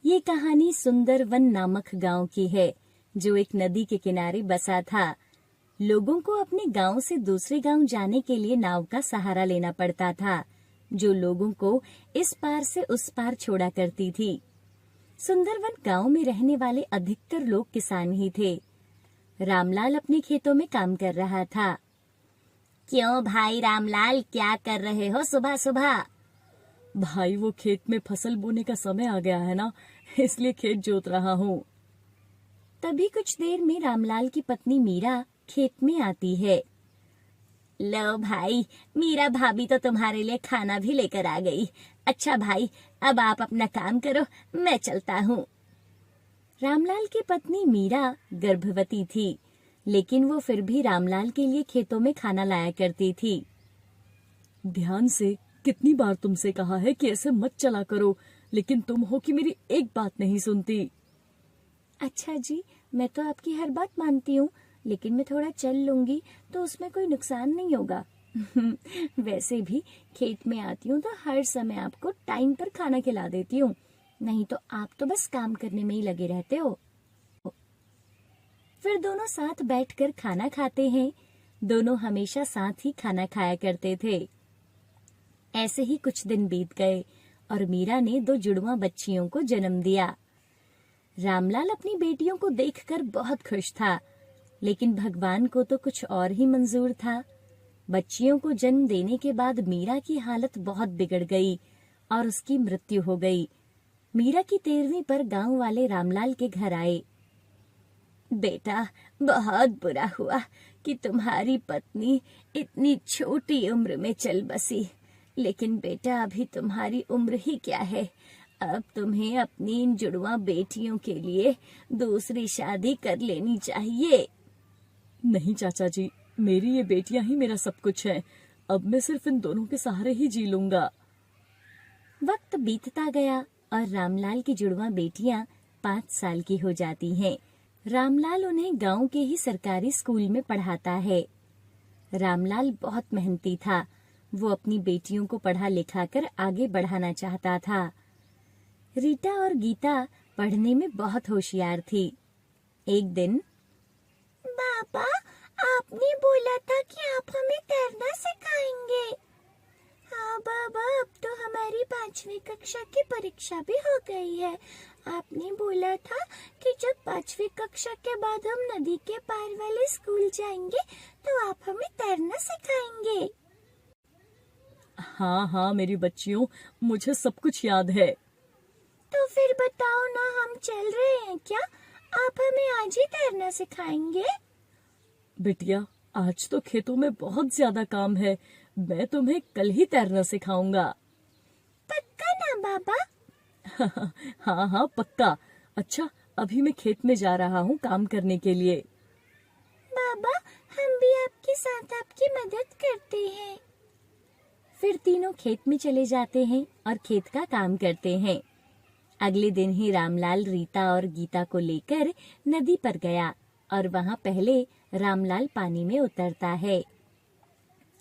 ये कहानी सुंदरवन नामक गांव की है, जो एक नदी के किनारे बसा था। लोगों को अपने गांव से दूसरे गांव जाने के लिए नाव का सहारा लेना पड़ता था, जो लोगों को इस पार से उस पार छोड़ा करती थी। सुंदरवन गांव में रहने वाले अधिकतर लोग किसान ही थे। रामलाल अपने खेतों में काम कर रहा था। क्यों भाई रामलाल, क्या कर रहे हो सुबह सुबह? भाई वो खेत में फसल बोने का समय आ गया है ना, इसलिए खेत जोत रहा हूँ। तभी कुछ देर में रामलाल की पत्नी मीरा खेत में आती है। लो भाई, मीरा भाभी तो तुम्हारे लिए खाना भी लेकर आ गई। अच्छा भाई, अब आप अपना काम करो, मैं चलता हूँ। रामलाल की पत्नी मीरा गर्भवती थी, लेकिन वो फिर भी रामलाल के लिए खेतों में खाना लाया करती थी। ध्यान से, कितनी बार तुमसे कहा है कि ऐसे मत चला करो, लेकिन तुम हो कि मेरी एक बात नहीं सुनती। अच्छा जी, मैं तो आपकी हर बात मानती हूँ, लेकिन मैं थोड़ा चल लूंगी तो उसमें कोई नुकसान नहीं होगा। वैसे भी खेत में आती हूँ तो हर समय आपको टाइम पर खाना खिला देती हूँ, नहीं तो आप तो बस काम करने में ही लगे रहते हो। फिर दोनों साथ बैठकर खाना खाते हैं। दोनों हमेशा साथ ही खाना खाया करते थे। ऐसे ही कुछ दिन बीत गए और मीरा ने 2 जुड़वा बच्चियों को जन्म दिया। रामलाल अपनी बेटियों को देखकर बहुत खुश था, लेकिन भगवान को तो कुछ और ही मंजूर था। बच्चियों को जन्म देने के बाद मीरा की हालत बहुत बिगड़ गई और उसकी मृत्यु हो गई। मीरा की 13वीं पर गांव वाले रामलाल के घर आए। बेटा, बहुत बुरा हुआ कि तुम्हारी पत्नी इतनी छोटी उम्र में चल बसी, लेकिन बेटा अभी तुम्हारी उम्र ही क्या है। अब तुम्हें अपनी इन जुड़वा बेटियों के लिए दूसरी शादी कर लेनी चाहिए। नहीं चाचा जी, मेरी ये बेटियां ही मेरा सब कुछ है। अब मैं सिर्फ इन दोनों के सहारे ही जी लूंगा। वक्त बीतता गया और रामलाल की जुड़वा बेटियां 5 साल की हो जाती हैं। रामलाल उन्हें गांव के ही सरकारी स्कूल में पढ़ाता है। रामलाल बहुत मेहनती था। वो अपनी बेटियों को पढ़ा लिखा कर आगे बढ़ाना चाहता था। रीटा और गीता पढ़ने में बहुत होशियार थी। एक दिन, पापा, आपने बोला था कि आप हमें तैरना सिखाएंगे। हाँ बाबा, अब तो हमारी 5वीं कक्षा की परीक्षा भी हो गई है। आपने बोला था कि जब 5वीं कक्षा के बाद हम नदी के पार वाले स्कूल जाएंगे तो आप हमें तैरना सिखाएंगे। हाँ हाँ मेरी बच्चियों, मुझे सब कुछ याद है। तो फिर बताओ ना, हम चल रहे हैं क्या? आप हमें आज ही तैरना सिखाएंगे? बिटिया, आज तो खेतों में बहुत ज्यादा काम है। मैं तुम्हें कल ही तैरना सिखाऊंगा। पक्का ना बाबा? हाँ हाँ पक्का। अच्छा, अभी मैं खेत में जा रहा हूँ काम करने के लिए। बाबा, हम भी आपके साथ आपकी मदद करते हैं। फिर तीनों खेत में चले जाते हैं और खेत का काम करते हैं। अगले दिन ही रामलाल रीता और गीता को लेकर नदी पर गया और वहाँ पहले रामलाल पानी में उतरता है।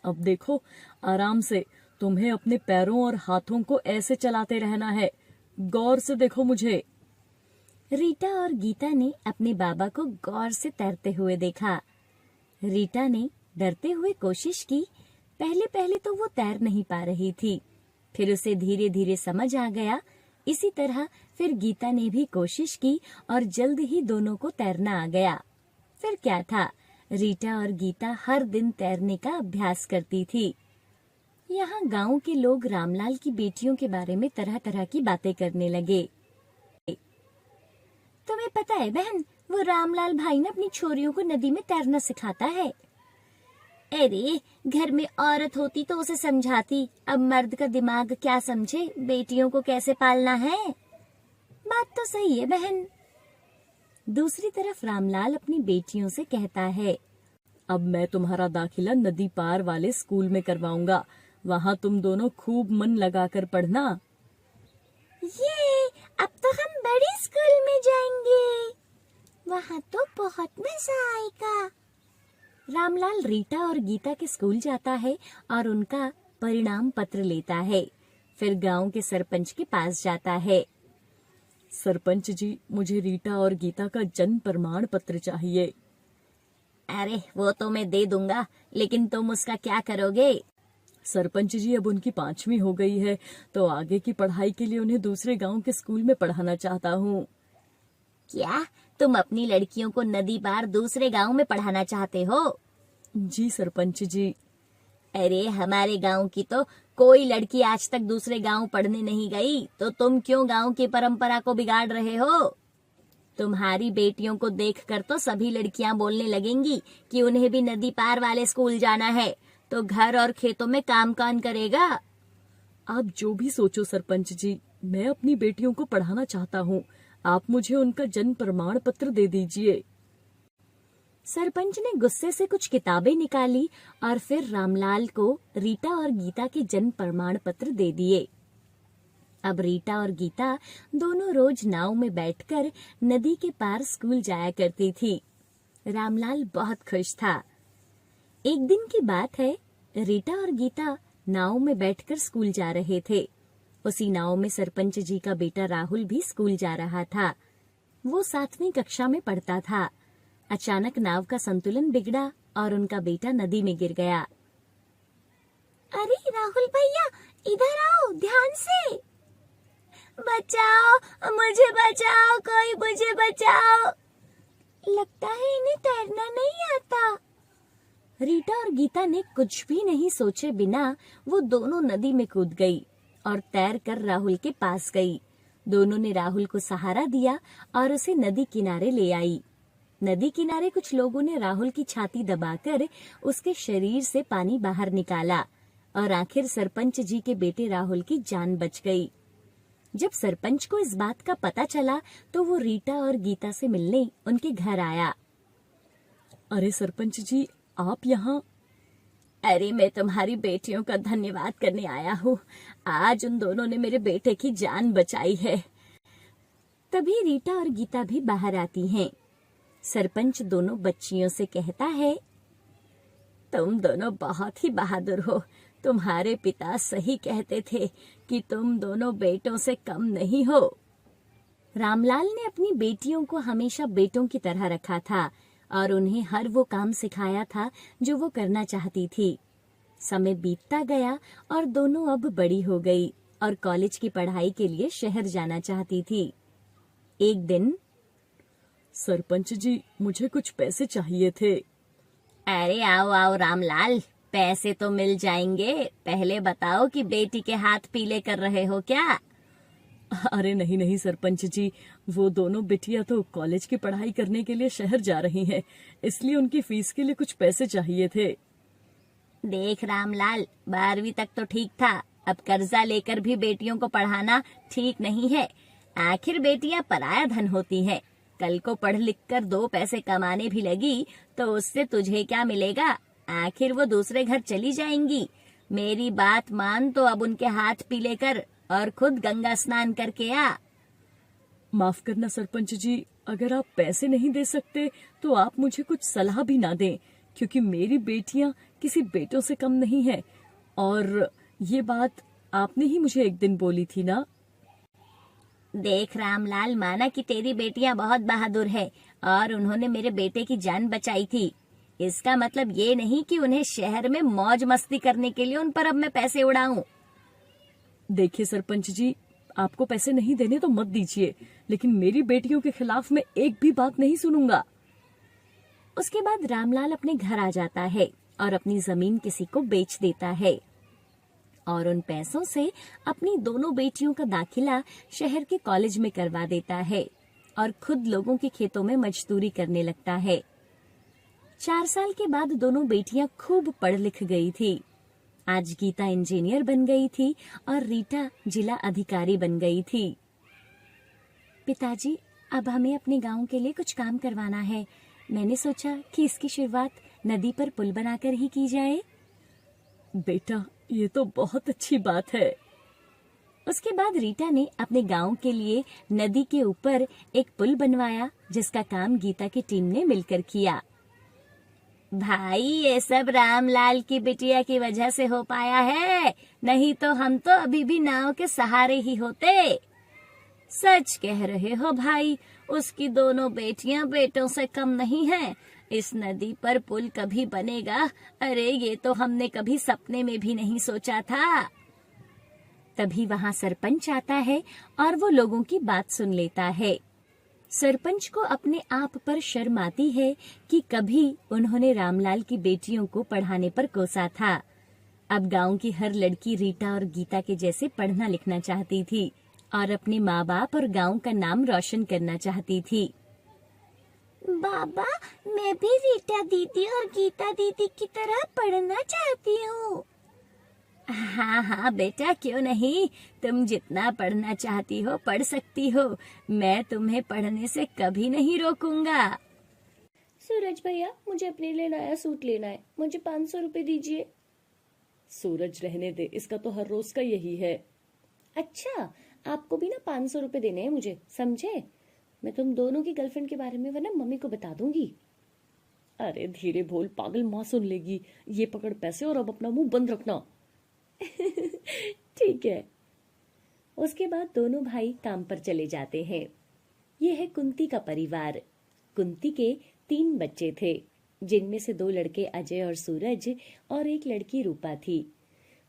अब देखो, आराम से, तुम्हें अपने पैरों और हाथों को ऐसे चलाते रहना है। गौर से देखो मुझे। रीटा और गीता ने अपने बाबा को गौर से तैरते हुए देखा। रीटा ने डरते हुए कोशिश की। पहले पहले तो वो तैर नहीं पा रही थी, फिर उसे धीरे धीरे समझ आ गया। इसी तरह फिर गीता ने भी कोशिश की और जल्द ही दोनों को तैरना आ गया। फिर क्या था, रीटा और गीता हर दिन तैरने का अभ्यास करती थी। यहाँ गांव के लोग रामलाल की बेटियों के बारे में तरह तरह की बातें करने लगे। तुम्हें पता है बहन, वो रामलाल भाई ना अपनी छोरियों को नदी में तैरना सिखाता है। अरे, घर में औरत होती तो उसे समझाती, अब मर्द का दिमाग क्या समझे बेटियों को कैसे पालना है। बात तो सही है बहन। दूसरी तरफ रामलाल अपनी बेटियों से कहता है, अब मैं तुम्हारा दाखिला नदी पार वाले स्कूल में करवाऊंगा। वहाँ तुम दोनों खूब मन लगाकर पढ़ना। ये, अब तो हम बड़ी स्कूल में जाएंगे, वहाँ तो बहुत मजा आएगा। रामलाल रीटा और गीता के स्कूल जाता है और उनका परिणाम पत्र लेता है। फिर गांव के सरपंच के पास जाता है। सरपंच जी, मुझे रीटा और गीता का जन्म प्रमाण पत्र चाहिए। अरे वो तो मैं दे दूंगा, लेकिन तुम उसका क्या करोगे? सरपंच जी, अब उनकी 5वीं हो गई है, तो आगे की पढ़ाई के लिए उन्हें दूसरे गांव के स्कूल में पढ़ाना चाहता हूँ। क्या तुम अपनी लड़कियों को नदी पार दूसरे गांव में पढ़ाना चाहते हो? जी सरपंच जी। अरे हमारे गांव की तो कोई लड़की आज तक दूसरे गांव पढ़ने नहीं गई, तो तुम क्यों गांव की परंपरा को बिगाड़ रहे हो? तुम्हारी बेटियों को देखकर तो सभी लड़कियां बोलने लगेंगी कि उन्हें भी नदी पार वाले स्कूल जाना है, तो घर और खेतों में काम कौन करेगा? आप जो भी सोचो सरपंच जी, मैं अपनी बेटियों को पढ़ाना चाहता हूँ। आप मुझे उनका जन्म प्रमाण पत्र दे दीजिए। सरपंच ने गुस्से से कुछ किताबें निकाली और फिर रामलाल को रीटा और गीता के जन्म प्रमाण पत्र दे दिए। अब रीटा और गीता दोनों रोज नाव में बैठकर नदी के पार स्कूल जाया करती थी। रामलाल बहुत खुश था। एक दिन की बात है, रीटा और गीता नाव में बैठकर स्कूल जा रहे थे। उसी नाव में सरपंच जी का बेटा राहुल भी स्कूल जा रहा था। वो 7वीं कक्षा में पढ़ता था। अचानक नाव का संतुलन बिगड़ा और उनका बेटा नदी में गिर गया। अरे राहुल भैया, इधर आओ, ध्यान से। बचाओ, मुझे बचाओ, कोई मुझे बचाओ। लगता है इन्हें तैरना नहीं आता। रीटा और गीता ने कुछ भी नहीं सोचे बिना वो दोनों नदी में कूद गई और तैरकर राहुल के पास गई। दोनों ने राहुल को सहारा दिया और उसे नदी किनारे ले आई। नदी किनारे कुछ लोगों ने राहुल की छाती दबाकर उसके शरीर से पानी बाहर निकाला और आखिर सरपंच जी के बेटे राहुल की जान बच गई। जब सरपंच को इस बात का पता चला तो वो रीटा और गीता से मिलने उनके घर आया। अरे सरपंच जी, आप यहाँ? अरे मैं तुम्हारी बेटियों का धन्यवाद करने आया हूँ। आज उन दोनों ने मेरे बेटे की जान बचाई है। तभी रीटा और गीता भी बाहर आती हैं। सरपंच दोनों बच्चियों से कहता है, तुम दोनों बहुत ही बहादुर हो। तुम्हारे पिता सही कहते थे कि तुम दोनों बेटों से कम नहीं हो। रामलाल ने अपनी बेटियों को हमेशा बेटों की तरह रखा था और उन्हें हर वो काम सिखाया था जो वो करना चाहती थी। समय बीतता गया और दोनों अब बड़ी हो गई और कॉलेज की पढ़ाई के लिए शहर जाना चाहती थी। एक दिन, सरपंच जी, मुझे कुछ पैसे चाहिए थे। अरे आओ आओ रामलाल, पैसे तो मिल जाएंगे। पहले बताओ कि बेटी के हाथ पीले कर रहे हो क्या? अरे नहीं नहीं सरपंच जी, वो दोनों बिटिया तो कॉलेज की पढ़ाई करने के लिए शहर जा रही हैं, इसलिए उनकी फीस के लिए कुछ पैसे चाहिए थे। देख रामलाल, 12वीं तक तो ठीक था, अब कर्जा लेकर भी बेटियों को पढ़ाना ठीक नहीं है। आखिर बेटियां पराया धन होती हैं। कल को पढ़ लिख कर 2 पैसे कमाने भी लगी तो उससे तुझे क्या मिलेगा? आखिर वो दूसरे घर चली जाएंगी। मेरी बात मान तो अब उनके हाथ पीले कर और खुद गंगा स्नान करके आ। माफ करना सरपंच जी, अगर आप पैसे नहीं दे सकते तो आप मुझे कुछ सलाह भी ना दें, क्योंकि मेरी बेटियां किसी बेटों से कम नहीं है। और ये बात आपने ही मुझे एक दिन बोली थी ना। देख रामलाल, माना कि तेरी बेटियां बहुत बहादुर है और उन्होंने मेरे बेटे की जान बचाई थी, इसका मतलब ये नहीं कि उन्हें शहर में मौज मस्ती करने के लिए उन पर अब मैं पैसे उड़ाऊं। देखिए सरपंच जी, आपको पैसे नहीं देने तो मत दीजिए, लेकिन मेरी बेटियों के खिलाफ मैं एक भी बात नहीं सुनूंगा। उसके बाद रामलाल अपने घर आ जाता है और अपनी जमीन किसी को बेच देता है और उन पैसों से अपनी दोनों बेटियों का दाखिला शहर के कॉलेज में करवा देता है और खुद लोगों के खेतों में मजदूरी करने लगता है। 4 साल के बाद दोनों बेटियां खूब पढ़ लिख गई थी। आज गीता इंजीनियर बन गई थी और रीटा जिला अधिकारी बन गई थी। पिताजी, अब हमें अपने गांव के लिए कुछ काम करवाना है। मैंने सोचा कि इसकी शुरुआत नदी पर पुल बनाकर ही की जाए। बेटा, ये तो बहुत अच्छी बात है। उसके बाद रीटा ने अपने गांव के लिए नदी के ऊपर एक पुल बनवाया, जिसका काम गीता की टीम ने मिलकर किया। भाई, ये सब रामलाल की बिटिया की वजह से हो पाया है, नहीं तो हम तो अभी भी नाव के सहारे ही होते। सच कह रहे हो भाई, उसकी दोनों बेटियां बेटों से कम नहीं हैं। इस नदी पर पुल कभी बनेगा? अरे ये तो हमने कभी सपने में भी नहीं सोचा था। तभी वहां सरपंच आता है और वो लोगों की बात सुन लेता है। सरपंच को अपने आप पर शर्म आती है कि कभी उन्होंने रामलाल की बेटियों को पढ़ाने पर कोसा था। अब गांव की हर लड़की रीटा और गीता के जैसे पढ़ना लिखना चाहती थी और अपने माँ बाप और गांव का नाम रोशन करना चाहती थी। बाबा, मैं भी रीटा दीदी और गीता दीदी की तरह पढ़ना चाहती हूँ। हाँ हाँ बेटा, क्यों नहीं, तुम जितना पढ़ना चाहती हो पढ़ सकती हो। मैं तुम्हें पढ़ने से कभी नहीं रोकूंगा। सूरज भैया, मुझे अपने लिए नया सूट लेना है, मुझे 500 रुपए दीजिए। सूरज रहने दे, इसका तो हर रोज का यही है। अच्छा, आपको भी ना 500 रुपए देने हैं मुझे, समझे? मैं तुम दोनों की गर्लफ्रेंड के बारे में वरना मम्मी को बता दूंगी। अरे धीरे बोल पागल, माँ सुन लेगी। ये पकड़ पैसे और अब अपना मुंह बंद रखना। ठीक है। उसके बाद दोनों भाई काम पर चले जाते हैं। ये है कुंती का परिवार। कुंती के 3 बच्चे थे, जिनमें से 2 लड़के अजय और सूरज और एक लड़की रूपा थी।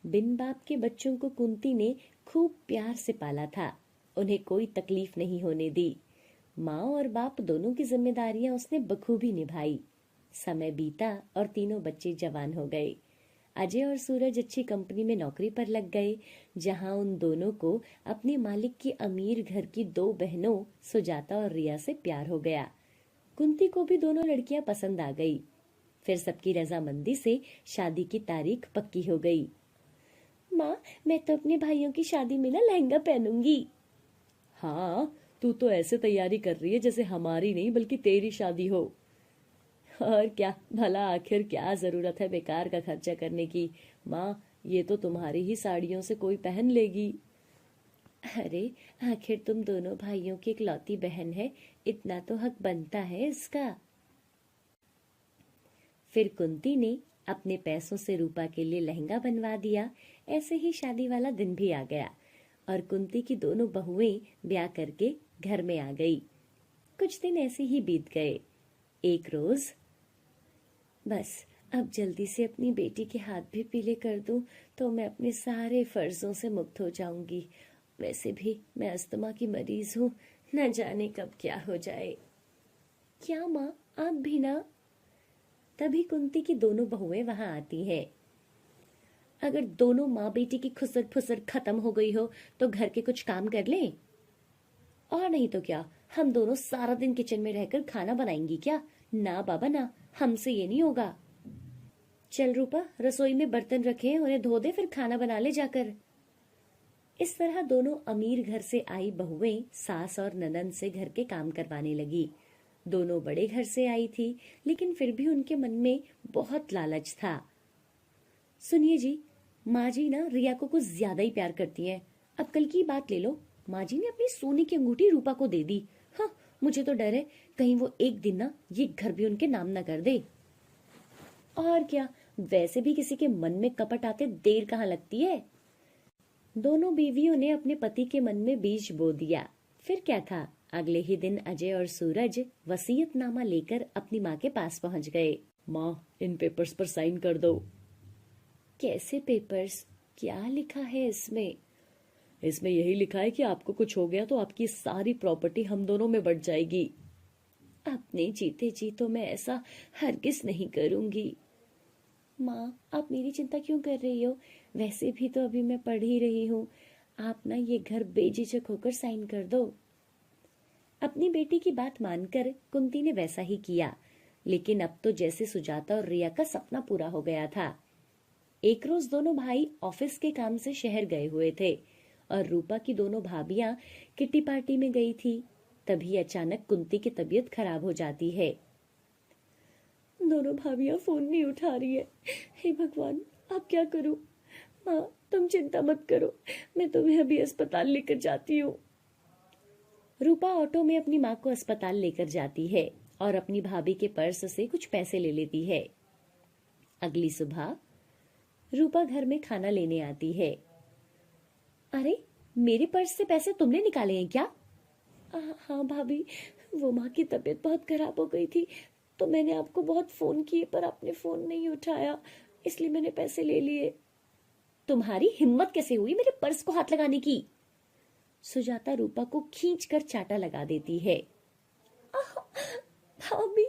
बिन बाप के बच्चों को कुंती ने खूब प्यार से पाला था। उन्हें कोई तकलीफ नहीं होने दी। माँ और बाप दोनों की जिम्मेदारियां उसने बखूबी निभाई। समय बीता और तीनों बच्चे जवान हो गए। अजय और सूरज अच्छी कंपनी में नौकरी पर लग गए, जहां उन दोनों को अपने मालिक की अमीर घर की 2 बहनों सुजाता और रिया से प्यार हो गया। कुंती को भी दोनों लड़कियां पसंद आ गई। फिर सबकी रजामंदी से शादी की तारीख पक्की हो गई। माँ, मैं तो अपने भाइयों की शादी में ना लहंगा पहनूंगी। हाँ, तू तो ऐसे तैयारी कर रही है जैसे हमारी नहीं बल्कि तेरी शादी हो। और क्या भला, आखिर क्या जरूरत है बेकार का खर्चा करने की। माँ, ये तो तुम्हारी ही साड़ियों से कोई पहन लेगी। अरे आखिर तुम दोनों भाइयों की इकलौती बहन है, इतना तो हक बनता है इसका। फिर कुंती ने अपने पैसों से रूपा के लिए लहंगा बनवा दिया। ऐसे ही शादी वाला दिन भी आ गया और कुंती की दोनों बहुएं ब्याह करके घर में आ गई। कुछ दिन ऐसे ही बीत गए। एक रोज, बस अब जल्दी से अपनी बेटी के हाथ भी पीले कर दूं तो मैं अपने सारे फर्जों से मुक्त हो जाऊंगी। वैसे भी मैं अस्थमा की मरीज हूँ, न जाने कब क्या हो जाए। क्या माँ, आप भी ना? तभी कुंती की दोनों बहुएं वहां आती हैं। अगर दोनों माँ बेटी की खुसर फुसर खत्म हो गई हो तो घर के कुछ काम कर लें। और नहीं तो क्या, हम दोनों सारा दिन किचन में रहकर खाना बनाएंगी क्या? ना बाबा ना, हमसे ये नहीं होगा। चल रूपा, रसोई में बर्तन रखे, उन्हें धो दे, फिर खाना बना ले जाकर। इस तरह दोनों अमीर घर से आई बहुएं सास और ननंद से घर के काम करवाने लगी। दोनों बड़े घर से आई थी, लेकिन फिर भी उनके मन में बहुत लालच था। सुनिए जी, माँ जी ना रिया को कुछ ज्यादा ही प्यार करती हैं। अब कल की बात ले लो, माँ जी ने अपनी सोने की अंगूठी रूपा को दे दी। हाँ, मुझे तो डर है कहीं वो एक दिन ना ये घर भी उनके नाम ना कर दे। और क्या, वैसे भी किसी के मन में कपट आते देर कहाँ लगती है। दोनों बीवियों ने अपने पति के मन में बीज बो दिया। फिर क्या था, अगले ही दिन अजय और सूरज वसीयतनामा लेकर अपनी माँ के पास पहुंच गए। माँ, इन पेपर्स पर साइन कर दो। कैसे पेपर्स? क्या लिखा है इसमें? इसमें यही लिखा है कि आपको कुछ हो गया तो आपकी सारी प्रॉपर्टी हम दोनों में बंट जाएगी। अपने जीते जी तो मैं ऐसा हरगिज नहीं करूंगी। माँ, आप मेरी चिंता क्यों कर रही हो? वैसे भी तो अभी मैं पढ़ ही रही हूँ। आप ना ये घर बेझिझक होकर साइन कर दो। अपनी बेटी की बात मानकर कुंती ने वैसा ही किया, लेकिन अब तो जैसे सुजाता और रिया का सपना पूरा हो गया था। एक रोज दोनों भाई ऑफिस के काम से शहर गए हुए थे और रूपा की दोनों भाभियां किट्टी पार्टी में गई थी। तभी अचानक कुंती की तबीयत खराब हो जाती है। दोनों भाभियां फोन नहीं उठा रही है। हे भगवान, अब क्या करूं? माँ, तुम चिंता मत करो, मैं तुम्हें अभी अस्पताल लेकर जाती हूँ। रूपा ऑटो में अपनी माँ को अस्पताल लेकर जाती है और अपनी भाभी के पर्स से कुछ पैसे ले लेती है। अगली सुबह रूपा घर में खाना लेने आती है। अरे, मेरे पर्स से पैसे तुमने निकाले हैं क्या? हाँ भाभी, वो माँ की तबीयत बहुत खराब हो गई थी, तो मैंने आपको बहुत फोन किए पर आपने फोन नहीं उठाया, इसलिए मैंने पैसे ले लिए। तुम्हारी हिम्मत कैसे हुई मेरे पर्स को हाथ लगाने की? सुजाता रूपा को खींचकर चाटा लगा देती है। भाभी।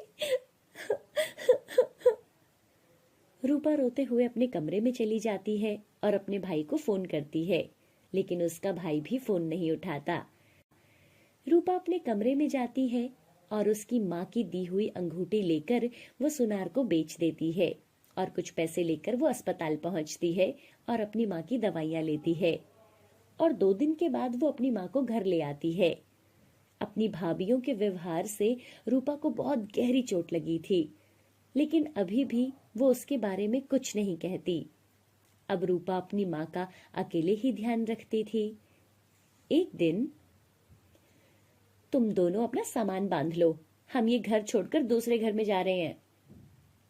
रूपा रोते हुए अपने कमरे में चली जाती है और अपने भाई को फोन करती है, लेकिन उसका भाई भी फोन नहीं उठाता। रूपा अपने कमरे में जाती है और उसकी माँ की दी हुई अंगूठी लेकर वो सुनार को बेच देती है और कुछ पैसे लेकर वो अस्पताल पहुंचती है और अपनी माँ की दवाइयाँ लेती है और 2 दिन के बाद वो अपनी माँ को घर ले आती है। अपनी भाभीियों के व्यवहार से रूपा को बहुत गहरी चोट लगी थी, लेकिन अभी भी वो उसके बारे में कुछ नहीं कहती। अब रूपा अपनी माँ का अकेले ही ध्यान रखती थी। एक दिन, तुम दोनों अपना सामान बांध लो, हम ये घर छोड़कर दूसरे घर में जा रहे हैं।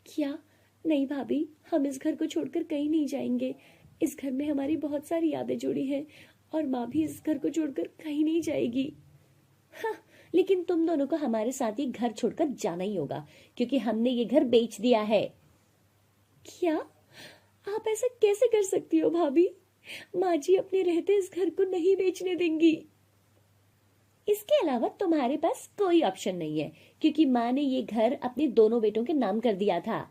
क्या? नहीं भाभी, हम इस घर को छोड़कर कहीं नहीं जाएंगे। इस घर में हमारी बहुत सारी यादें जुड़ी हैं और माँ भी इस घर को छोड़कर कहीं नहीं जाएगी। हाँ, लेकिन तुम दोनों को हमारे साथ ये घर छोड़कर जाना ही होगा, क्योंकि हमने ये घर बेच दिया है। क्या? आप ऐसा कैसे कर सकती हो भाभी? माँ जी अपने रहते इस घर को नहीं बेचने देंगी। इसके अलावा तुम्हारे पास कोई ऑप्शन नहीं है, क्योंकि माँ ने ये घर अपने दोनों बेटों के नाम कर दिया था।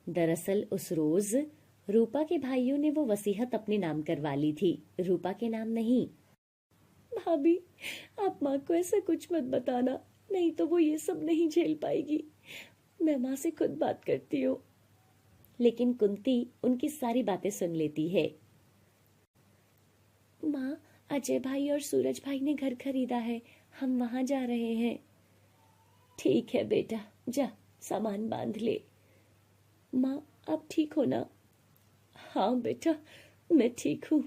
दरअसल उस रोज रूपा के भाइयों ने वो वसीयत अपने नाम करवा ली थी, रूपा के नाम नहीं। भाभी, आप माँ को ऐसा कुछ मत बताना, नहीं तो वो ये सब नहीं झेल पाएगी। मैं माँ से खुद बात करती हूँ। लेकिन कुंती उनकी सारी बातें सुन लेती है। माँ, अजय भाई और सूरज भाई ने घर खरीदा है, हम वहां जा रहे हैं। ठीक है बेटा, जा सामान बांध ले। माँ, आप ठीक हो ना? हाँ बेटा, मैं ठीक हूँ।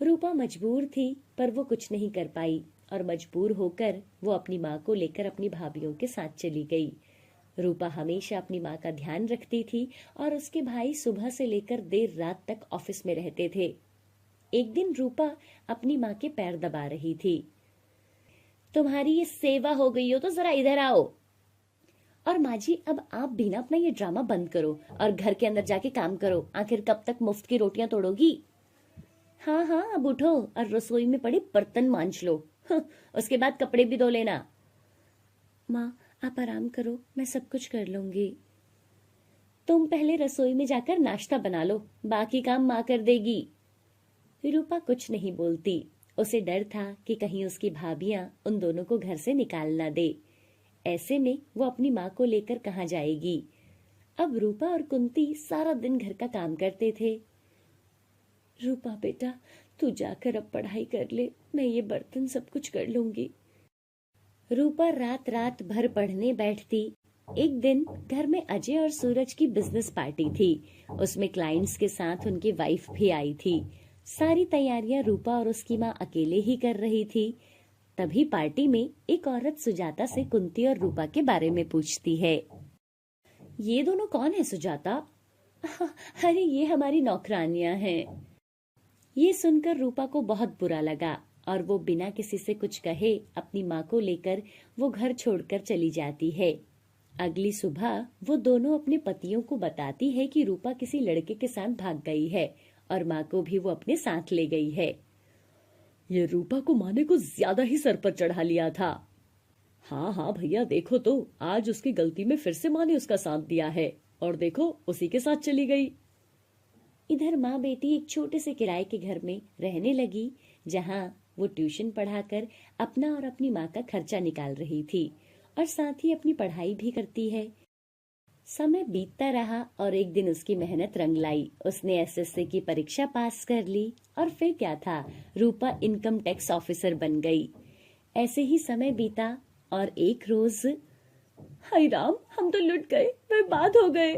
रूपा मजबूर थी, पर वो कुछ नहीं कर पाई और मजबूर होकर वो अपनी माँ को लेकर अपनी भाभीियों के साथ चली गई। रूपा हमेशा अपनी माँ का ध्यान रखती थी और उसके भाई सुबह से लेकर देर रात तक ऑफिस में रहते थे। एक दिन रूपा अपनी माँ के पैर दबा रही थी। तुम्हारी ये सेवा हो गई हो तो जरा इधर आओ। और माँ जी, अब आप भी ना अपना ये ड्रामा बंद करो और घर के अंदर जाके काम करो, आखिर कब तक मुफ्त की रोटियां तोड़ोगी? हाँ हाँ, अब उठो और रसोई में पड़े बर्तन मांज लो, उसके बाद कपड़े भी धो लेना। माँ, आप आराम करो, मैं सब कुछ कर लूंगी। तुम पहले रसोई में जाकर नाश्ता बना लो, बाकी काम माँ कर देगी। रूपा कुछ नहीं बोलती। उसे डर था कि कहीं उसकी भाभियां उन दोनों को घर से निकाल ना दे। ऐसे में वो अपनी माँ को लेकर कहाँ जाएगी। अब रूपा और कुंती सारा दिन घर का काम करते थे। रूपा बेटा, तू जाकर अब पढ़ाई कर ले, मैं ये बर्तन सब कुछ कर लूंगी। रूपा रात रात भर पढ़ने बैठती। एक दिन घर में अजय और सूरज की बिजनेस पार्टी थी। उसमें क्लाइंट्स के साथ उनकी वाइफ भी आई थी। सारी तैयारियां रूपा और उसकी माँ अकेले ही कर रही थी। तभी पार्टी में एक औरत सुजाता से कुंती और रूपा के बारे में पूछती है। ये दोनों कौन है सुजाता? अरे ये हमारी नौकरानियां हैं। ये सुनकर रूपा को बहुत बुरा लगा और वो बिना किसी से कुछ कहे अपनी माँ को लेकर वो घर छोड़कर चली जाती है। अगली सुबह वो दोनों अपने पतियों को बताती है कि रूपा किसी लड़के के साथ भाग गई है और माँ को भी वो अपने साथ ले गई है। ये रूपा को माँ ने कुछ ज्यादा ही सर पर चढ़ा लिया था। हाँ हाँ भैया, देखो तो आज उसकी गलती में फिर से माँ ने उसका साथ दिया है और देखो उसी के साथ चली गई। इधर माँ बेटी एक छोटे से किराए के घर में रहने लगी, जहाँ वो ट्यूशन पढ़ाकर अपना और अपनी माँ का खर्चा निकाल रही थी और साथ ही अपनी पढ़ाई भी करती है। समय बीतता रहा और एक दिन उसकी मेहनत रंग लाई। उसने एसएससी की परीक्षा पास कर ली और फिर क्या था, रूपा इनकम टैक्स ऑफिसर बन गई। ऐसे ही समय बीता और एक रोज, हाय राम, हम तो लुट गए, बर्बाद हो गए।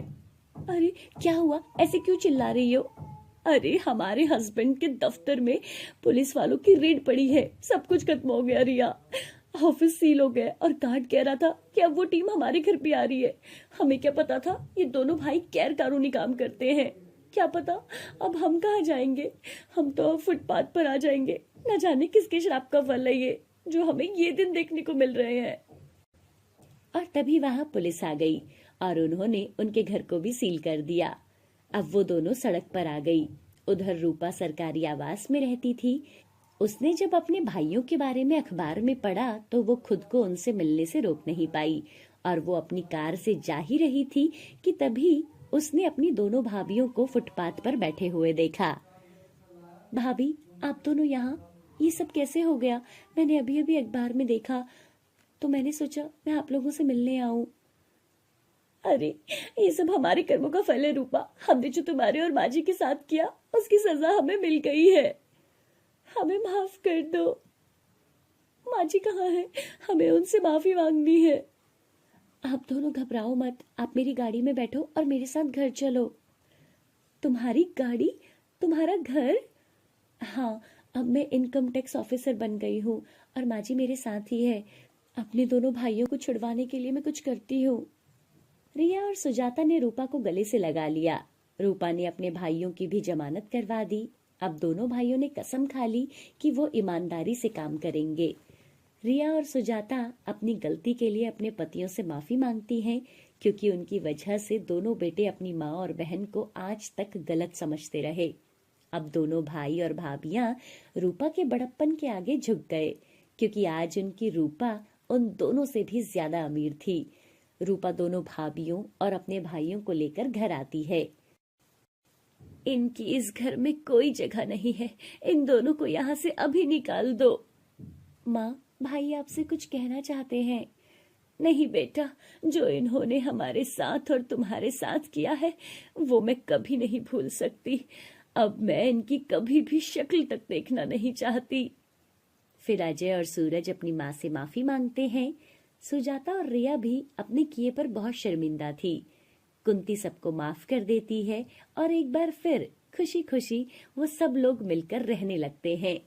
अरे क्या हुआ, ऐसे क्यों चिल्ला रही हो? अरे हमारे हस्बैंड के दफ्तर में पुलिस वालों की रेड पड़ी है, सब कुछ खत्म हो गया रिया। ऑफिस सील हो गया और गार्ड कह रहा था कि अब वो टीम हमारे घर पे आ रही है। हमें क्या पता था ये दोनों भाई गैर कानूनी काम करते हैं। क्या पता अब हम कहाँ जाएंगे, हम तो फुटपाथ पर आ जाएंगे। न जाने किसके श्राप का फल है ये। जो हमें ये दिन देखने को मिल रहे हैं। और तभी वहां पुलिस आ गई और उन्होंने उनके घर को भी सील कर दिया। अब वो दोनों सड़क पर आ गई। उधर रूपा सरकारी आवास में रहती थी। उसने जब अपने भाइयों के बारे में अखबार में पढ़ा तो वो खुद को उनसे मिलने से रोक नहीं पाई और वो अपनी कार से जा ही रही थी कि तभी उसने अपनी दोनों भाभियों को फुटपाथ पर बैठे हुए देखा। भाभी, आप दोनों यहाँ? ये सब कैसे हो गया? मैंने अभी अभी अखबार में देखा तो मैंने सोचा मैं आप लोगों से मिलने आऊं। अरे, ये सब हमारे कर्मों का फल है रूपा। हमने जो तुम्हारे और माँ जी के साथ किया उसकी सजा हमें मिल गई है। हमें माफ कर दो। माँ जी कहाँ है? हमें उनसे माफी मांगनी है। आप दोनों घबराओ मत। आप मेरी गाड़ी में बैठो और मेरे साथ घर चलो। तुम्हारी गाड़ी? तुम्हारा घर? हाँ, अब मैं इनकम टैक्स ऑफिसर बन गई हूँ और माँ जी मेरे साथ ही है। अपने दोनों भाइयों को छुड़वाने के लिए मैं कुछ करती हूँ। रिया और सुजाता ने रूपा को गले से लगा लिया। रूपा ने अपने भाइयों की भी जमानत करवा दी। अब दोनों भाइयों ने कसम खा ली कि वो ईमानदारी से काम करेंगे। रिया और सुजाता अपनी गलती के लिए अपने पतियों से माफी मांगती हैं क्योंकि उनकी वजह से दोनों बेटे अपनी माँ और बहन को आज तक गलत समझते रहे। अब दोनों भाई और भाभियां रूपा के बड़प्पन के आगे झुक गए क्योंकि आज उनकी रूपा उन दोनों से भी ज्यादा अमीर थी। रूपा दोनों भाभियों और अपने भाइयों को लेकर घर आती है। इनकी इस घर में कोई जगह नहीं है। इन दोनों को यहाँ से अभी निकाल दो। माँ, भाई आपसे कुछ कहना चाहते हैं। नहीं बेटा, जो इन्होंने हमारे साथ और तुम्हारे साथ किया है वो मैं कभी नहीं भूल सकती। अब मैं इनकी कभी भी शक्ल तक देखना नहीं चाहती। फिर अजय और सूरज अपनी माँ से माफी मांगते हैं। सुजाता और रिया भी अपने किए पर बहुत शर्मिंदा थी। कुंती सबको माफ कर देती है और एक बार फिर खुशी खुशी वो सब लोग मिलकर रहने लगते हैं।